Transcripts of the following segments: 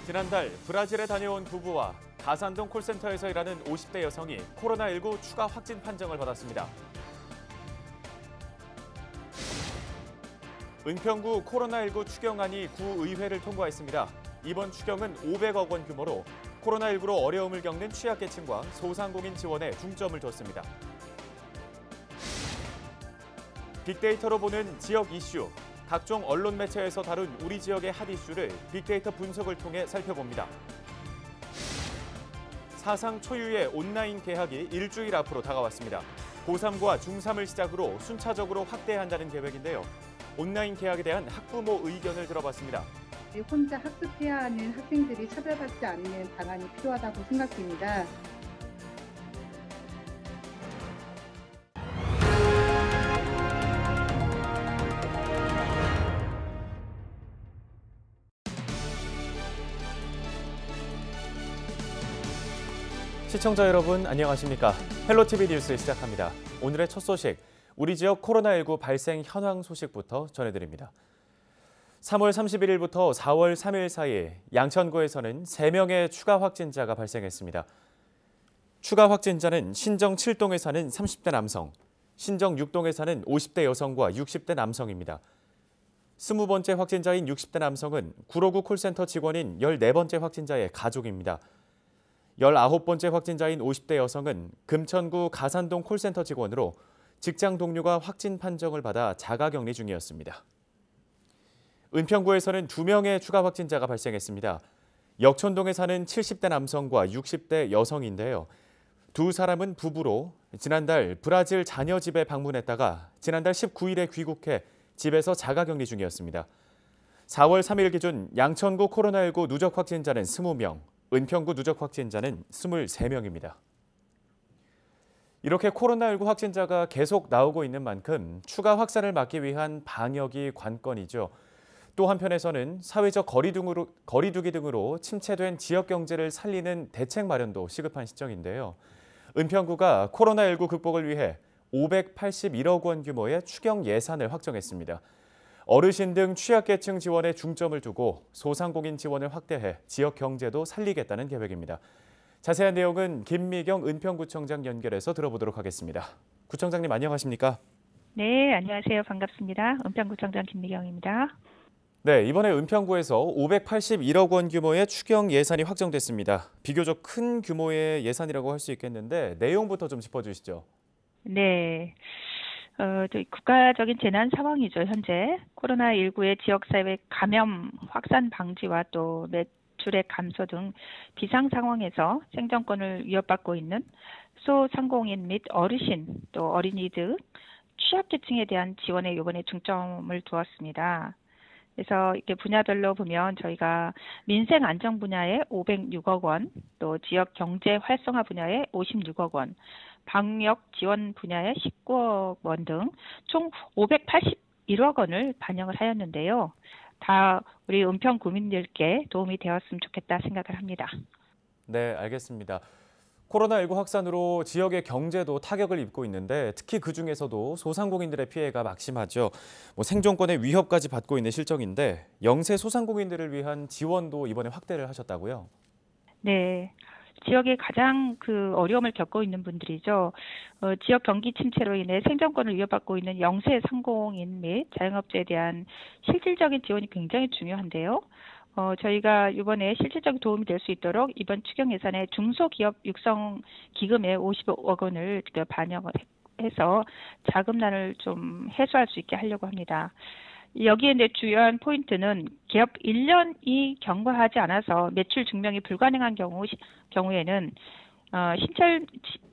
지난달 브라질에 다녀온 부부와 가산동 콜센터에서 일하는 50대 여성이 코로나19 추가 확진 판정을 받았습니다. 은평구 코로나19 추경안이 구의회를 통과했습니다. 이번 추경은 500억 원 규모로 코로나19로 어려움을 겪는 취약계층과 소상공인 지원에 중점을 뒀습니다. 빅데이터로 보는 지역 이슈, 각종 언론 매체에서 다룬 우리 지역의 핫 이슈를 빅데이터 분석을 통해 살펴봅니다. 사상 초유의 온라인 개학이 일주일 앞으로 다가왔습니다. 고3과 중3을 시작으로 순차적으로 확대한다는 계획인데요. 온라인 개학에 대한 학부모 의견을 들어봤습니다. 혼자 학습해야 하는 학생들이 차별받지 않는 방안이 필요하다고 생각됩니다. 시청자 여러분 안녕하십니까? 헬로티비 뉴스 시작합니다. 오늘의 첫 소식, 우리 지역 코로나19 발생 현황 소식부터 전해드립니다. 3월 31일부터 4월 3일 사이 양천구에서는 3명의 추가 확진자가 발생했습니다. 추가 확진자는 신정 7동에 사는 30대 남성, 신정 6동에 사는 50대 여성과 60대 남성입니다. 20번째 확진자인 60대 남성은 구로구 콜센터 직원인 14번째 확진자의 가족입니다. 19번째 확진자인 50대 여성은 금천구 가산동 콜센터 직원으로 직장 동료가 확진 판정을 받아 자가격리 중이었습니다. 은평구에서는 2명의 추가 확진자가 발생했습니다. 역촌동에 사는 70대 남성과 60대 여성인데요. 두 사람은 부부로 지난달 브라질 자녀 집에 방문했다가 지난달 19일에 귀국해 집에서 자가격리 중이었습니다. 4월 3일 기준 양천구 코로나19 누적 확진자는 20명, 은평구 누적 확진자는 23명입니다. 이렇게 코로나19 확진자가 계속 나오고 있는 만큼 추가 확산을 막기 위한 방역이 관건이죠. 또 한편에서는 사회적 거리두기 등으로 침체된 지역 경제를 살리는 대책 마련도 시급한 시점인데요. 은평구가 코로나19 극복을 위해 581억 원 규모의 추경 예산을 확정했습니다. 어르신 등 취약계층 지원에 중점을 두고 소상공인 지원을 확대해 지역 경제도 살리겠다는 계획입니다. 자세한 내용은 김미경 은평구청장 연결해서 들어보도록 하겠습니다. 구청장님 안녕하십니까? 네, 안녕하세요. 반갑습니다. 은평구청장 김미경입니다. 네, 이번에 은평구에서 581억 원 규모의 추경 예산이 확정됐습니다. 비교적 큰 규모의 예산이라고 할 수 있겠는데 내용부터 좀 짚어주시죠. 네. 국가적인 재난 상황이죠, 현재. 코로나19의 지역사회 감염 확산 방지와 또 매출액 감소 등 비상 상황에서 생존권을 위협받고 있는 소상공인 및 어르신, 또 어린이 등 취약계층에 대한 지원에 이번에 중점을 두었습니다. 그래서 이렇게 분야별로 보면 저희가 민생 안정 분야에 506억 원, 또 지역 경제 활성화 분야에 56억 원, 방역 지원 분야에 19억 원 등 총 581억 원을 반영을 하였는데요. 다 우리 은평 구민들께 도움이 되었으면 좋겠다 생각을 합니다. 네, 알겠습니다. 코로나19 확산으로 지역의 경제도 타격을 입고 있는데 특히 그중에서도 소상공인들의 피해가 막심하죠. 생존권의 위협까지 받고 있는 실정인데 영세 소상공인들을 위한 지원도 이번에 확대를 하셨다고요? 네. 지역에 가장 어려움을 겪고 있는 분들이죠. 지역 경기 침체로 인해 생존권을 위협받고 있는 영세 상공인 및 자영업자에 대한 실질적인 지원이 굉장히 중요한데요. 저희가 이번에 실질적인 도움이 될 수 있도록 이번 추경 예산에 중소기업 육성 기금에 55억 원을 반영을 해서 자금난을 좀 해소할 수 있게 하려고 합니다. 여기에 주요한 포인트는 기업 1년이 경과하지 않아서 매출 증명이 불가능한 경우에는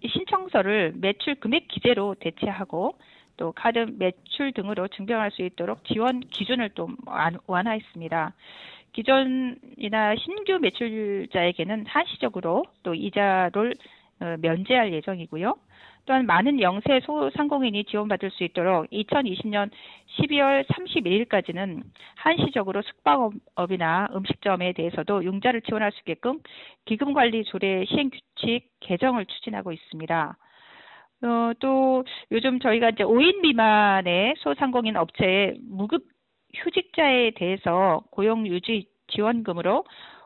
신청서를 매출 금액 기재로 대체하고 또 카드 매출 등으로 증명할 수 있도록 지원 기준을 좀 완화했습니다. 기존이나 신규 매출자에게는 한시적으로 또 이자를 면제할 예정이고요. 또한 많은 영세 소상공인이 지원받을 수 있도록 2020년 12월 31일까지는 한시적으로 숙박업이나 음식점에 대해서도 융자를 지원할 수 있게끔 기금관리 조례 시행규칙 개정을 추진하고 있습니다. 또 요즘 저희가 이제 5인 미만의 소상공인 업체의 무급 휴직자에 대해서 고용유지 지원금으로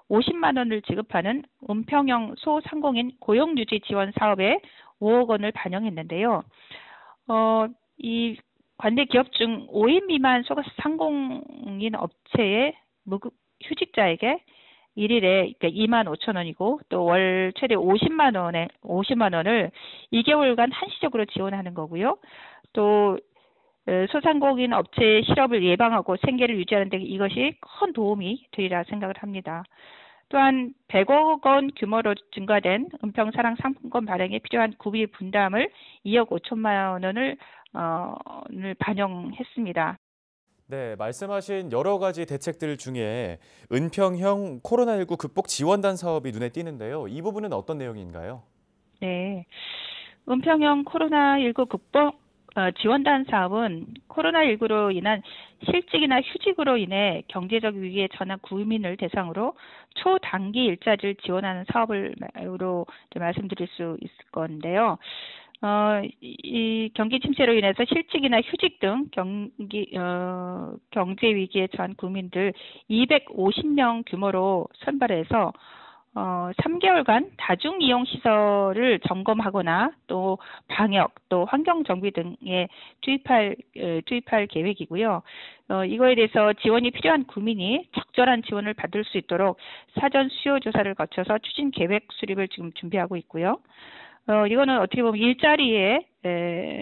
50만 원을 지급하는 은평형 소상공인 고용유지 지원 사업에 5억 원을 반영했는데요. 이 관내 기업 중 5인 미만 소상공인 업체의 휴직자에게 일일에 그러니까 2만 5천 원이고 또 월 최대 50만 원을 2개월간 한시적으로 지원하는 거고요. 또 소상공인 업체의 실업을 예방하고 생계를 유지하는 데 이것이 큰 도움이 되리라 생각을 합니다. 또한 100억 원 규모로 증가된 은평사랑 상품권 발행에 필요한 구비 분담을 2억 5천만 원을 반영했습니다. 네, 말씀하신 여러 가지 대책들 중에 은평형 코로나19 극복 지원단 사업이 눈에 띄는데요. 이 부분은 어떤 내용인가요? 네, 은평형 코로나19 극복 지원단 사업은 코로나19로 인한 실직이나 휴직으로 인해 경제적 위기에 처한 구민을 대상으로 초단기 일자리를 지원하는 사업으로 말씀드릴 수 있을 건데요. 이 경기 침체로 인해서 실직이나 휴직 등 경제 위기에 처한 국민들 250명 규모로 선발해서 3개월간 다중 이용 시설을 점검하거나 또 방역, 또 환경 정비 등에 투입할 계획이고요. 이거에 대해서 지원이 필요한 국민이 적절한 지원을 받을 수 있도록 사전 수요 조사를 거쳐서 추진 계획 수립을 지금 준비하고 있고요. 이거는 어떻게 보면 일자리에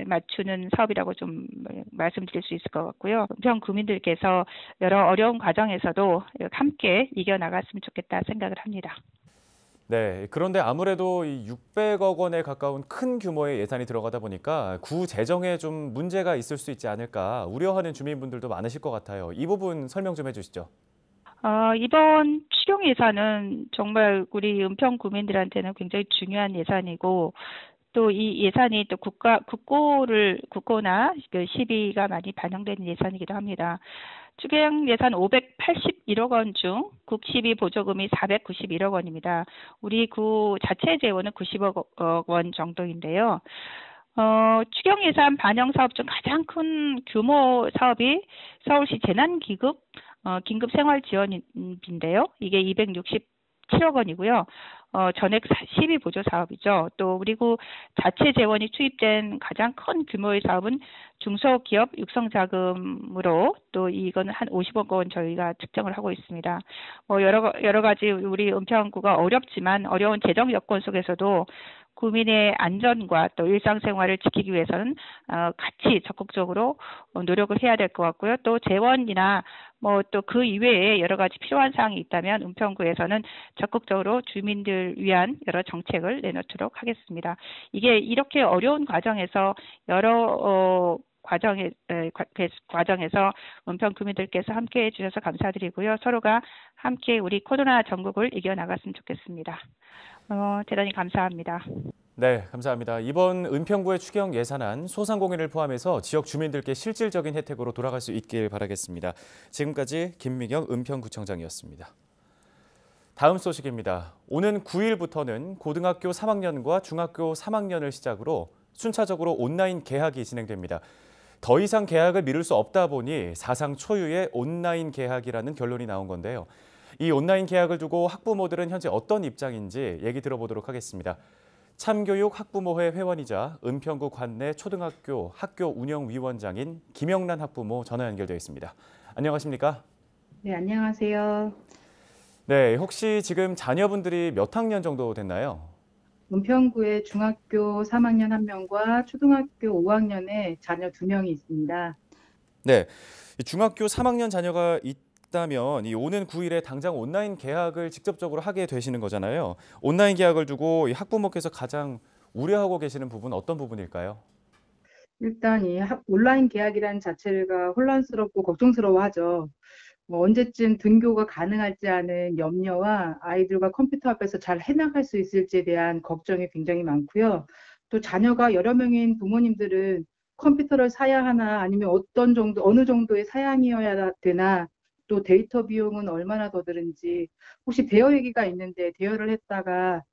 맞추는 사업이라고 좀 말씀드릴 수 있을 것 같고요. 은평 구민들께서 여러 어려운 과정에서도 함께 이겨나갔으면 좋겠다 생각을 합니다. 네, 그런데 아무래도 이 600억 원에 가까운 큰 규모의 예산이 들어가다 보니까 구 재정에 좀 문제가 있을 수 있지 않을까 우려하는 주민분들도 많으실 것 같아요. 이 부분 설명 좀 해주시죠. 이번 추경 예산은 정말 우리 은평 구민들한테는 굉장히 중요한 예산이고 또 이 예산이 또 국고나 그 시비가 많이 반영된 예산이기도 합니다. 추경 예산 581억 원 중 국시비 보조금이 491억 원입니다. 우리 구 자체 재원은 90억 원 정도인데요. 추경 예산 반영 사업 중 가장 큰 규모 사업이 서울시 재난기급 긴급 생활지원비인데요. 이게 267억 원이고요. 전액 시비 보조 사업이죠. 또 그리고 자체 재원이 투입된 가장 큰 규모의 사업은 중소기업 육성자금으로 또 이거는 한 50억 원 저희가 측정을 하고 있습니다. 여러 가지 우리 은평구가 어렵지만 어려운 재정 여건 속에서도 국민의 안전과 또 일상생활을 지키기 위해서는 같이 적극적으로 노력을 해야 될 것 같고요. 또 재원이나 또 그 이외에 여러 가지 필요한 사항이 있다면 은평구에서는 적극적으로 주민들 위한 여러 정책을 내놓도록 하겠습니다. 이게 이렇게 어려운 과정에서 여러 과정에서 은평 구민들께서 함께해 주셔서 감사드리고요. 서로가 함께 우리 코로나 전국을 이겨나갔으면 좋겠습니다. 대단히 감사합니다. 네, 감사합니다. 이번 은평구의 추경 예산안 소상공인을 포함해서 지역 주민들께 실질적인 혜택으로 돌아갈 수 있길 바라겠습니다. 지금까지 김미경 은평구청장이었습니다. 다음 소식입니다. 오는 9일부터는 고등학교 3학년과 중학교 3학년을 시작으로 순차적으로 온라인 개학이 진행됩니다. 더 이상 개학을 미룰 수 없다 보니 사상 초유의 온라인 개학이라는 결론이 나온 건데요. 이 온라인 개학을 두고 학부모들은 현재 어떤 입장인지 얘기 들어보도록 하겠습니다. 참교육 학부모회 회원이자 은평구 관내 초등학교 학교 운영위원장인 김영란 학부모 전화 연결되어 있습니다. 안녕하십니까? 네, 안녕하세요. 네, 혹시 지금 자녀분들이 몇 학년 정도 됐나요? 은평구에 중학교 3학년 1명과 초등학교 5학년에 자녀 2명이 있습니다. 네, 중학교 3학년 자녀가 있다면 이 오는 9일에 당장 온라인 개학을 직접적으로 하게 되시는 거잖아요. 온라인 개학을 두고 이 학부모께서 가장 우려하고 계시는 부분은 어떤 부분일까요? 일단 이 온라인 개학이라는 자체가 혼란스럽고 걱정스러워하죠. 언제쯤 등교가 가능할지 하는 염려와 아이들과 컴퓨터 앞에서 잘 해나갈 수 있을지에 대한 걱정이 굉장히 많고요. 또 자녀가 여러 명인 부모님들은 컴퓨터를 사야 하나 아니면 어느 정도의 사양이어야 되나 또 데이터 비용은 얼마나 더 드는지 혹시 대여 얘기가 있는데 대여를 했다가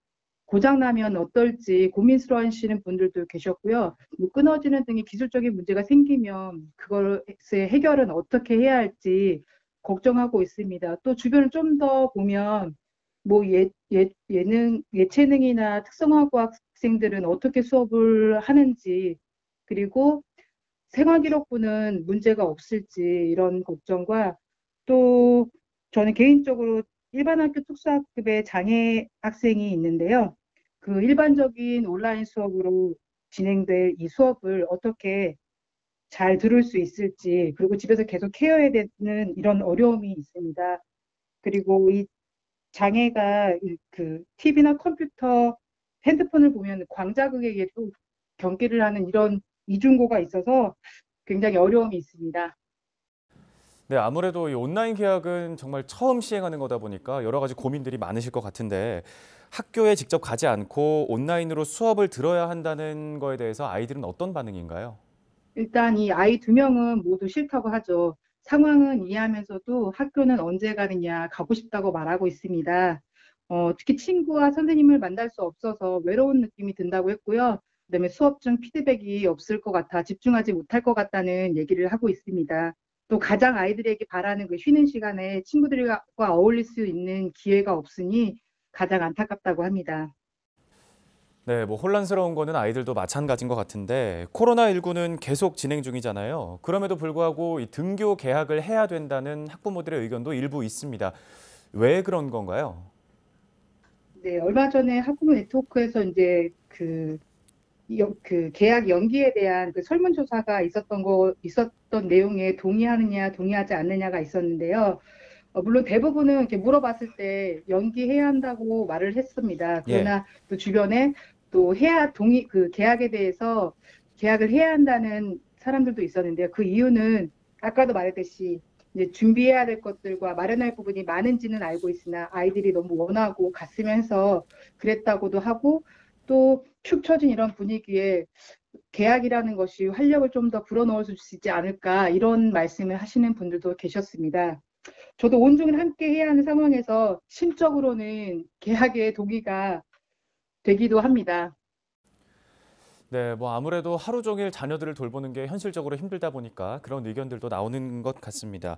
고장나면 어떨지 고민스러워하시는 분들도 계셨고요. 끊어지는 등의 기술적인 문제가 생기면 그것의 해결은 어떻게 해야 할지 걱정하고 있습니다. 또 주변을 좀 더 보면 뭐 예체능이나 특성화고 학생들은 어떻게 수업을 하는지, 그리고 생활기록부는 문제가 없을지 이런 걱정과 또 저는 개인적으로 일반 학교 특수학급의 장애 학생이 있는데요. 그 일반적인 온라인 수업으로 진행될 이 수업을 어떻게 잘 들을 수 있을지, 그리고 집에서 계속 케어해야 되는 이런 어려움이 있습니다. 그리고 이 장애가 그 TV나 컴퓨터, 핸드폰을 보면 광자극에게도 경계를 하는 이런 이중고가 있어서 굉장히 어려움이 있습니다. 네, 아무래도 이 온라인 계약은 정말 처음 시행하는 거다 보니까 여러 가지 고민들이 많으실 것 같은데 학교에 직접 가지 않고 온라인으로 수업을 들어야 한다는 거에 대해서 아이들은 어떤 반응인가요? 일단 이 아이 두 명은 모두 싫다고 하죠. 상황은 이해하면서도 학교는 언제 가느냐, 가고 싶다고 말하고 있습니다. 특히 친구와 선생님을 만날 수 없어서 외로운 느낌이 든다고 했고요. 그다음에 수업 중 피드백이 없을 것 같아 집중하지 못할 것 같다는 얘기를 하고 있습니다. 또 가장 아이들에게 바라는 그 쉬는 시간에 친구들과 어울릴 수 있는 기회가 없으니 가장 안타깝다고 합니다. 네, 뭐 혼란스러운 거는 아이들도 마찬가지인 것 같은데 코로나19는 계속 진행 중이잖아요. 그럼에도 불구하고 이 등교 개학을 해야 된다는 학부모들의 의견도 일부 있습니다. 왜 그런 건가요? 네, 얼마 전에 학부모 네트워크에서 이제 그 계약 연기에 대한 그 설문조사가 있었던 내용에 동의하느냐, 동의하지 않느냐가 있었는데요. 물론 대부분은 이렇게 물어봤을 때 연기해야 한다고 말을 했습니다. 예. 그러나 또 주변에 또 그 계약에 대해서 계약을 해야 한다는 사람들도 있었는데요. 그 이유는 아까도 말했듯이 이제 준비해야 될 것들과 마련할 부분이 많은지는 알고 있으나 아이들이 너무 원하고 갔으면 해서 그랬다고도 하고, 또 축 처진 이런 분위기에 계약이라는 것이 활력을 좀 더 불어넣을 수 있지 않을까 이런 말씀을 하시는 분들도 계셨습니다. 저도 온종일 함께 해야 하는 상황에서 심적으로는 계약에 동의가 되기도 합니다. 네, 뭐 아무래도 하루 종일 자녀들을 돌보는 게 현실적으로 힘들다 보니까 그런 의견들도 나오는 것 같습니다.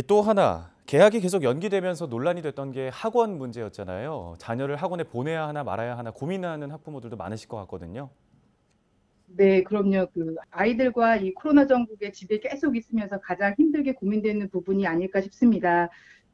또 하나, 개학이 계속 연기되면서 논란이 됐던 게 학원 문제였잖아요. 자녀를 학원에 보내야 하나 말아야 하나 고민하는 학부모들도 많으실 것 같거든요. 네, 그럼요. 그 아이들과 이 코로나 전국에 집에 계속 있으면서 가장 힘들게 고민되는 부분이 아닐까 싶습니다.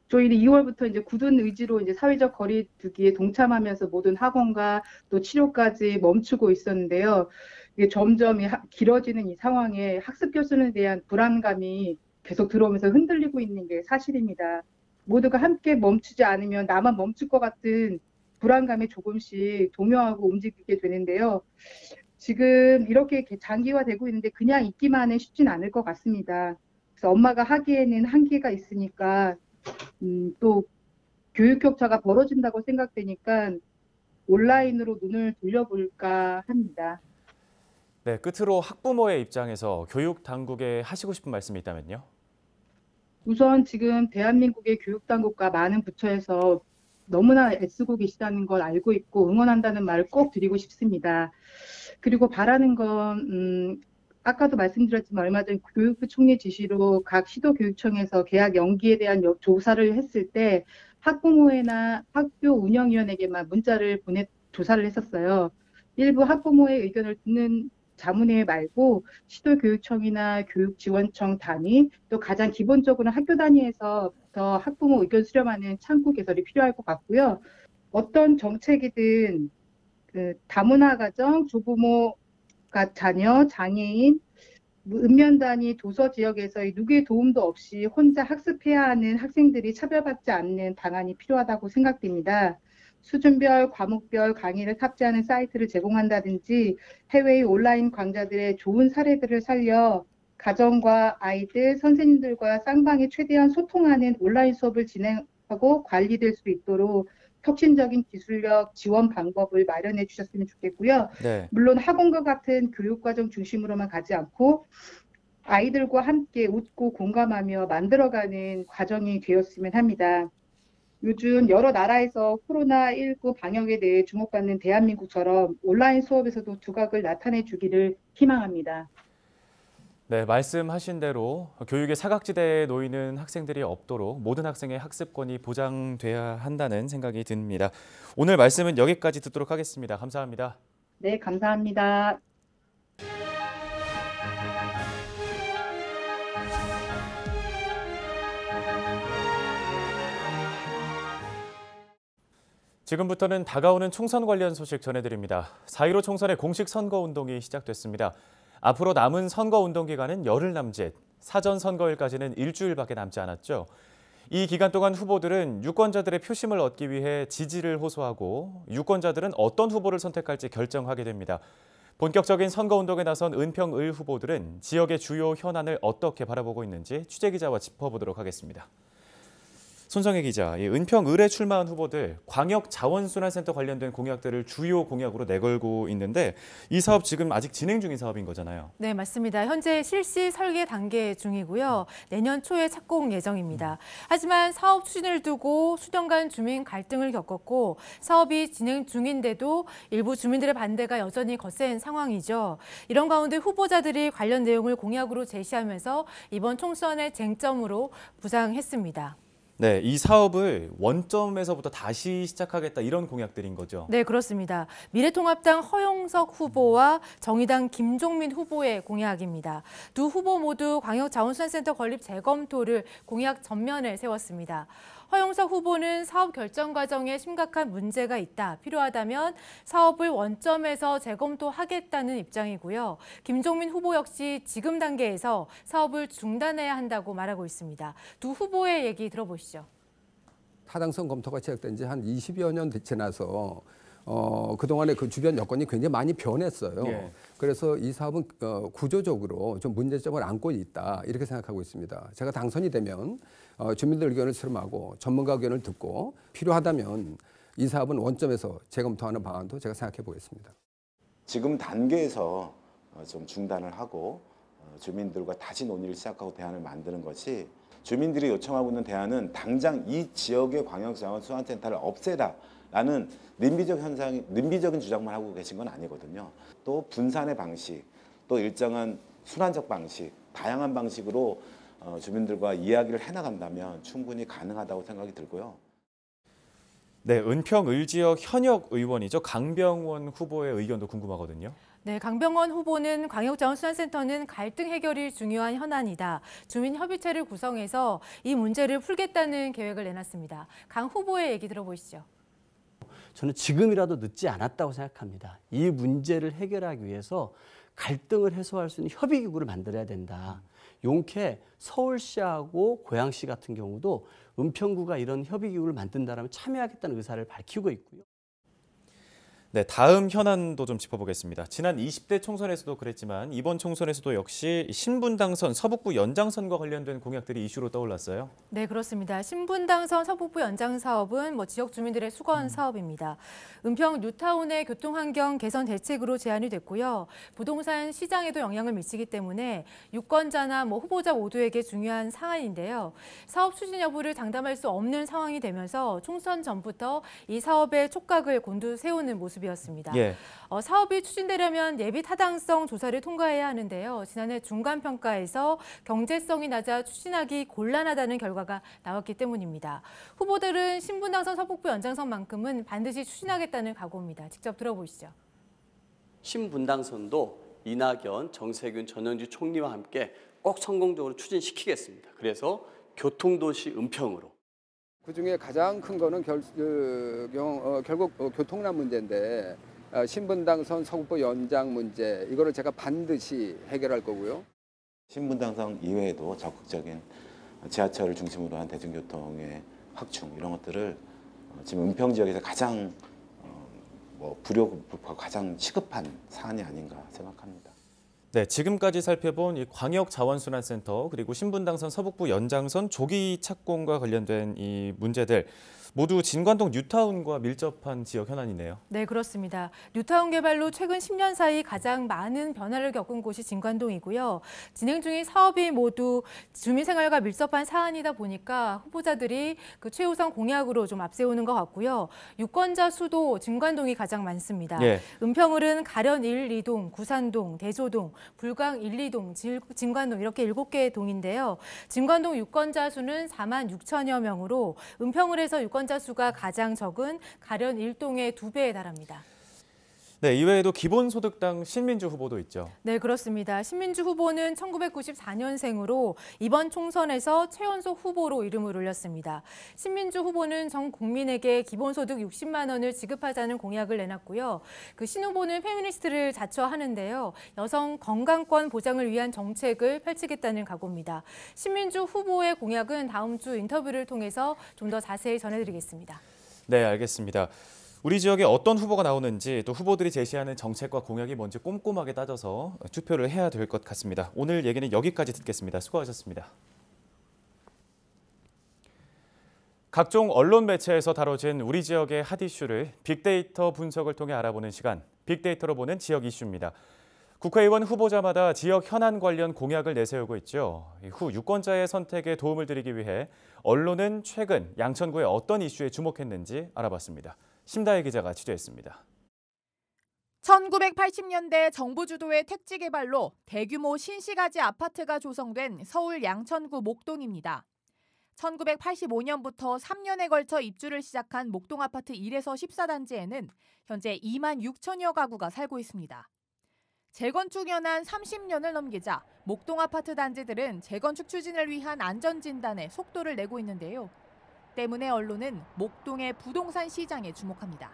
저희는 2월부터 이제 굳은 의지로 이제 사회적 거리두기에 동참하면서 모든 학원과 또 치료까지 멈추고 있었는데요. 이게 점점 길어지는 이 상황에 학습 교수에 대한 불안감이 계속 들어오면서 흔들리고 있는 게 사실입니다. 모두가 함께 멈추지 않으면 나만 멈출 것 같은 불안감이 조금씩 동요하고 움직이게 되는데요. 지금 이렇게 장기화되고 있는데 그냥 있기만은 쉽진 않을 것 같습니다. 그래서 엄마가 하기에는 한계가 있으니까 또 교육 격차가 벌어진다고 생각되니까 온라인으로 눈을 돌려볼까 합니다. 네, 끝으로 학부모의 입장에서 교육 당국에 하시고 싶은 말씀이 있다면요. 우선 지금 대한민국의 교육 당국과 많은 부처에서 너무나 애쓰고 계시다는 걸 알고 있고 응원한다는 말을 꼭 드리고 싶습니다. 그리고 바라는 건 아까도 말씀드렸지만 얼마 전 교육부 총리 지시로 각 시도교육청에서 개학 연기에 대한 조사를 했을 때 학부모회나 학교 운영위원에게만 문자를 조사를 했었어요. 일부 학부모의 의견을 듣는 자문회 말고 시도교육청이나 교육지원청 단위, 또 가장 기본적으로 학교 단위에서부터 학부모 의견 수렴하는 창구 개설이 필요할 것 같고요. 어떤 정책이든 그 다문화 가정, 조부모가 자녀, 장애인, 읍면 단위 도서 지역에서의 누구의 도움도 없이 혼자 학습해야 하는 학생들이 차별받지 않는 방안이 필요하다고 생각됩니다. 수준별, 과목별 강의를 탑재하는 사이트를 제공한다든지 해외의 온라인 강좌들의 좋은 사례들을 살려 가정과 아이들, 선생님들과 쌍방이 최대한 소통하는 온라인 수업을 진행하고 관리될 수 있도록 혁신적인 기술력 지원 방법을 마련해 주셨으면 좋겠고요. 네. 물론 학원과 같은 교육과정 중심으로만 가지 않고 아이들과 함께 웃고 공감하며 만들어가는 과정이 되었으면 합니다. 요즘 여러 나라에서 코로나19 방역에 대해 주목받는 대한민국처럼 온라인 수업에서도 두각을 나타내 주기를 희망합니다. 네, 말씀하신 대로 교육의 사각지대에 놓이는 학생들이 없도록 모든 학생의 학습권이 보장돼야 한다는 생각이 듭니다. 오늘 말씀은 여기까지 듣도록 하겠습니다. 감사합니다. 네, 감사합니다. 지금부터는 다가오는 총선 관련 소식 전해드립니다. 4.15 총선의 공식 선거운동이 시작됐습니다. 앞으로 남은 선거운동 기간은 열흘 남짓, 사전 선거일까지는 일주일밖에 남지 않았죠. 이 기간 동안 후보들은 유권자들의 표심을 얻기 위해 지지를 호소하고 유권자들은 어떤 후보를 선택할지 결정하게 됩니다. 본격적인 선거운동에 나선 은평을 후보들은 지역의 주요 현안을 어떻게 바라보고 있는지 취재기자와 짚어보도록 하겠습니다. 손성혜 기자, 은평을에 출마한 후보들 광역자원순환센터 관련된 공약들을 주요 공약으로 내걸고 있는데 이 사업 지금 아직 진행 중인 사업인 거잖아요. 네, 맞습니다. 현재 실시 설계 단계 중이고요. 내년 초에 착공 예정입니다. 하지만 사업 추진을 두고 수년간 주민 갈등을 겪었고 사업이 진행 중인데도 일부 주민들의 반대가 여전히 거센 상황이죠. 이런 가운데 후보자들이 관련 내용을 공약으로 제시하면서 이번 총선의 쟁점으로 부상했습니다. 네, 이 사업을 원점에서부터 다시 시작하겠다 이런 공약들인 거죠. 네, 그렇습니다. 미래통합당 허용석 후보와 정의당 김종민 후보의 공약입니다. 두 후보 모두 광역자원순환센터 건립 재검토를 공약 전면에 세웠습니다. 허용석 후보는 사업 결정 과정에 심각한 문제가 있다. 필요하다면 사업을 원점에서 재검토하겠다는 입장이고요. 김종민 후보 역시 지금 단계에서 사업을 중단해야 한다고 말하고 있습니다. 두 후보의 얘기 들어보시죠. 타당성 검토가 시작된 지 한 20여 년 지나서 그동안에 그 주변 여건이 굉장히 많이 변했어요. 예. 그래서 이 사업은 구조적으로 좀 문제점을 안고 있다 이렇게 생각하고 있습니다. 제가 당선이 되면 주민들 의견을 수렴하고 전문가 의견을 듣고 필요하다면 이 사업은 원점에서 재검토하는 방안도 제가 생각해 보겠습니다. 지금 단계에서 좀 중단을 하고 주민들과 다시 논의를 시작하고 대안을 만드는 것이 주민들이 요청하고 있는 대안은 당장 이 지역의 광역자원순환센터를 없애라라는 nim비적인 주장만 하고 계신 건 아니거든요. 또 분산의 방식, 또 일정한 순환적 방식, 다양한 방식으로 주민들과 이야기를 해나간다면 충분히 가능하다고 생각이 들고요. 네, 은평을 지역 현역 의원이죠. 강병원 후보의 의견도 궁금하거든요. 네, 강병원 후보는 광역자원순환센터는 갈등 해결이 중요한 현안이다. 주민협의체를 구성해서 이 문제를 풀겠다는 계획을 내놨습니다. 강 후보의 얘기 들어보시죠. 저는 지금이라도 늦지 않았다고 생각합니다. 이 문제를 해결하기 위해서 갈등을 해소할 수 있는 협의기구를 만들어야 된다. 용케 서울시하고 고양시 같은 경우도 은평구가 이런 협의기구를 만든다면 참여하겠다는 의사를 밝히고 있고요. 네, 다음 현안도 좀 짚어보겠습니다. 지난 20대 총선에서도 그랬지만 이번 총선에서도 역시 신분당선 서북부 연장선과 관련된 공약들이 이슈로 떠올랐어요. 네, 그렇습니다. 신분당선 서북부 연장 사업은 지역 주민들의 수건 사업입니다. 은평 뉴타운의 교통환경 개선 대책으로 제안이 됐고요. 부동산 시장에도 영향을 미치기 때문에 유권자나 후보자 모두에게 중요한 사안인데요. 사업 추진 여부를 장담할 수 없는 상황이 되면서 총선 전부터 이 사업의 촉각을 곤두세우는 모습이었습니다. 예. 사업이 추진되려면 예비 타당성 조사를 통과해야 하는데요. 지난해 중간평가에서 경제성이 낮아 추진하기 곤란하다는 결과가 나왔기 때문입니다. 후보들은 신분당선 서북부 연장선만큼은 반드시 추진하겠다는 각오입니다. 직접 들어보시죠. 신분당선도 이낙연, 정세균, 전영주 총리와 함께 꼭 성공적으로 추진시키겠습니다. 그래서 교통도시 은평으로. 그중에 가장 큰 거는 결국 교통난 문제인데 신분당선 서북부 연장 문제 이거를 제가 반드시 해결할 거고요. 신분당선 이외에도 적극적인 지하철을 중심으로 한 대중교통의 확충 이런 것들을 지금 은평 지역에서 가장 불효급하고 가장 시급한 사안이 아닌가 생각합니다. 네, 지금까지 살펴본 이 광역자원순환센터 그리고 신분당선 서북부 연장선 조기 착공과 관련된 이 문제들 모두 진관동 뉴타운과 밀접한 지역 현안이네요. 네, 그렇습니다. 뉴타운 개발로 최근 10년 사이 가장 많은 변화를 겪은 곳이 진관동이고요. 진행 중인 사업이 모두 주민 생활과 밀접한 사안이다 보니까 후보자들이 그 최우선 공약으로 좀 앞세우는 것 같고요. 유권자 수도 진관동이 가장 많습니다. 예. 은평을은 가련 1, 2동, 구산동, 대조동, 불광 1, 2동, 진관동 이렇게 7개의 동인데요. 진관동 유권자 수는 4만 6천여 명으로 은평을에서 유권자 수가 가장 적은 가련 1동의 2배에 달합니다. 네, 이외에도 기본소득당 신민주 후보도 있죠. 네, 그렇습니다. 신민주 후보는 1994년생으로 이번 총선에서 최연소 후보로 이름을 올렸습니다. 신민주 후보는 전 국민에게 기본소득 60만 원을 지급하자는 공약을 내놨고요. 그 신 후보는 페미니스트를 자처하는데요. 여성 건강권 보장을 위한 정책을 펼치겠다는 각오입니다. 신민주 후보의 공약은 다음 주 인터뷰를 통해서 좀 더 자세히 전해드리겠습니다. 네, 알겠습니다. 우리 지역에 어떤 후보가 나오는지 또 후보들이 제시하는 정책과 공약이 뭔지 꼼꼼하게 따져서 투표를 해야 될 것 같습니다. 오늘 얘기는 여기까지 듣겠습니다. 수고하셨습니다. 각종 언론 매체에서 다뤄진 우리 지역의 핫 이슈를 빅데이터 분석을 통해 알아보는 시간, 빅데이터로 보는 지역 이슈입니다. 국회의원 후보자마다 지역 현안 관련 공약을 내세우고 있죠. 이후 유권자의 선택에 도움을 드리기 위해 언론은 최근 양천구의 어떤 이슈에 주목했는지 알아봤습니다. 심다혜 기자가 취재했습니다. 1980년대 정부 주도의 택지 개발로 대규모 신시가지 아파트가 조성된 서울 양천구 목동입니다. 1985년부터 3년에 걸쳐 입주를 시작한 목동 아파트 1에서 14단지에는 현재 2만 6천여 가구가 살고 있습니다. 재건축 연한 30년을 넘기자 목동 아파트 단지들은 재건축 추진을 위한 안전진단에 속도를 내고 있는데요. 때문에 언론은 목동의 부동산 시장에 주목합니다.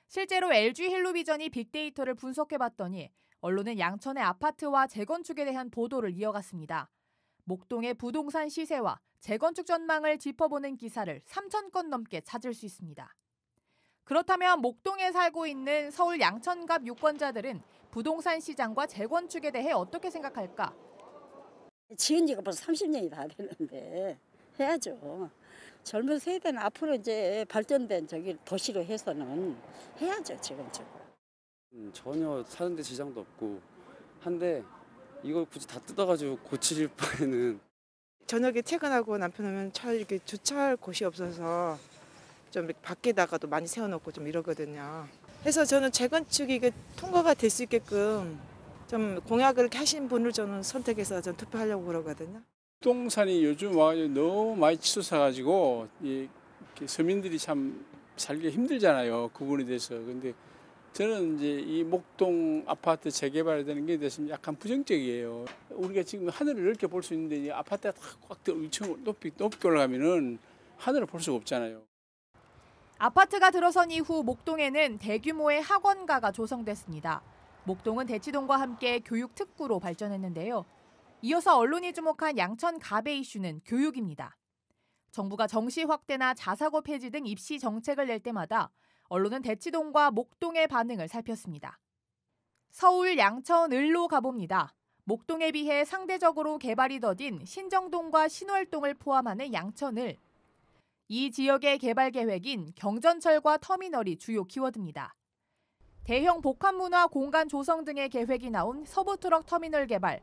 실제로 LG 헬로비전이 빅데이터를 분석해봤더니 언론은 양천의 아파트와 재건축에 대한 보도를 이어갔습니다. 목동의 부동산 시세와 재건축 전망을 짚어보는 기사를 3,000건 넘게 찾을 수 있습니다. 그렇다면 목동에 살고 있는 서울 양천갑 유권자들은 부동산 시장과 재건축에 대해 어떻게 생각할까? 지은 지가 벌써 30년이 다 됐는데 해야죠. 젊은 세대는 앞으로 이제 발전된 도시로 해서는 해야죠, 재건축. 전혀 사는데 지장도 없고 한데 이걸 굳이 다 뜯어가지고 고칠 바에는. 저녁에 퇴근하고 남편 오면 차 이렇게 주차할 곳이 없어서 좀 밖에다가도 많이 세워놓고 좀 이러거든요. 그래서 저는 재건축이 통과가 될 수 있게끔 좀 공약을 하신 분을 저는 선택해서 좀 투표하려고 그러거든요. 부동산이 요즘 와가지고 너무 많이 치솟아가지고 서민들이 참 살기가 힘들잖아요. 그 부분에 대해서. 근데 저는 이제 이 목동 아파트 재개발이 되는 게 대해서 약간 부정적이에요. 우리가 지금 하늘을 넓게 볼 수 있는데 이 아파트가 꽉 2층 높이 올라가면은 하늘을 볼 수가 없잖아요. 아파트가 들어선 이후 목동에는 대규모의 학원가가 조성됐습니다. 목동은 대치동과 함께 교육 특구로 발전했는데요. 이어서 언론이 주목한 양천 갑의 이슈는 교육입니다. 정부가 정시 확대나 자사고 폐지 등 입시 정책을 낼 때마다 언론은 대치동과 목동의 반응을 살폈습니다. 서울 양천을로 가봅니다. 목동에 비해 상대적으로 개발이 더딘 신정동과 신월동을 포함하는 양천을. 이 지역의 개발 계획인 경전철과 터미널이 주요 키워드입니다. 대형 복합문화 공간 조성 등의 계획이 나온 서부트럭 터미널 개발,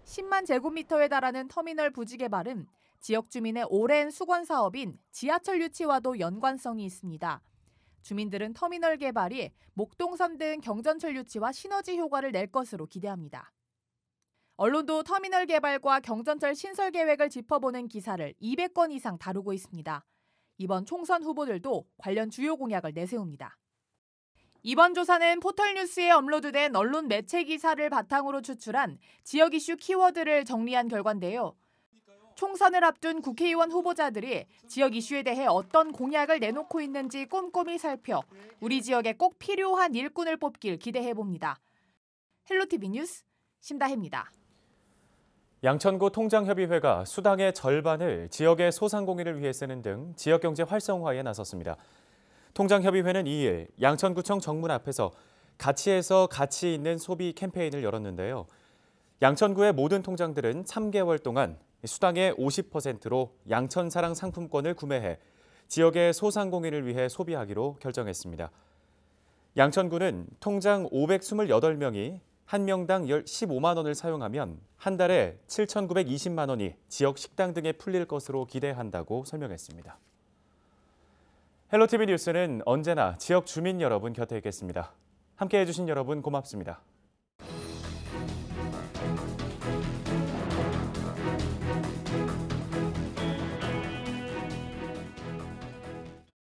10만 제곱미터에 달하는 터미널 부지 개발은 지역 주민의 오랜 수건 사업인 지하철 유치와도 연관성이 있습니다. 주민들은 터미널 개발이 목동선 등 경전철 유치와 시너지 효과를 낼 것으로 기대합니다. 언론도 터미널 개발과 경전철 신설 계획을 짚어보는 기사를 200건 이상 다루고 있습니다. 이번 총선 후보들도 관련 주요 공약을 내세웁니다. 이번 조사는 포털뉴스에 업로드된 언론 매체 기사를 바탕으로 추출한 지역 이슈 키워드를 정리한 결과인데요. 총선을 앞둔 국회의원 후보자들이 지역 이슈에 대해 어떤 공약을 내놓고 있는지 꼼꼼히 살펴 우리 지역에 꼭 필요한 일꾼을 뽑길 기대해봅니다. 헬로티비 뉴스 심다혜입니다. 양천구 통장협의회가 수당의 절반을 지역의 소상공인을 위해 쓰는 등 지역경제 활성화에 나섰습니다. 통장협의회는 2일 양천구청 정문 앞에서 가치에서 가치 있는 소비 캠페인을 열었는데요. 양천구의 모든 통장들은 3개월 동안 수당의 50%로 양천사랑 상품권을 구매해 지역의 소상공인을 위해 소비하기로 결정했습니다. 양천구는 통장 528명이 한 명당 15만 원을 사용하면 한 달에 7,920만 원이 지역 식당 등에 풀릴 것으로 기대한다고 설명했습니다. 헬로티비 뉴스는 언제나 지역 주민 여러분 곁에 있겠습니다. 함께해 주신 여러분 고맙습니다.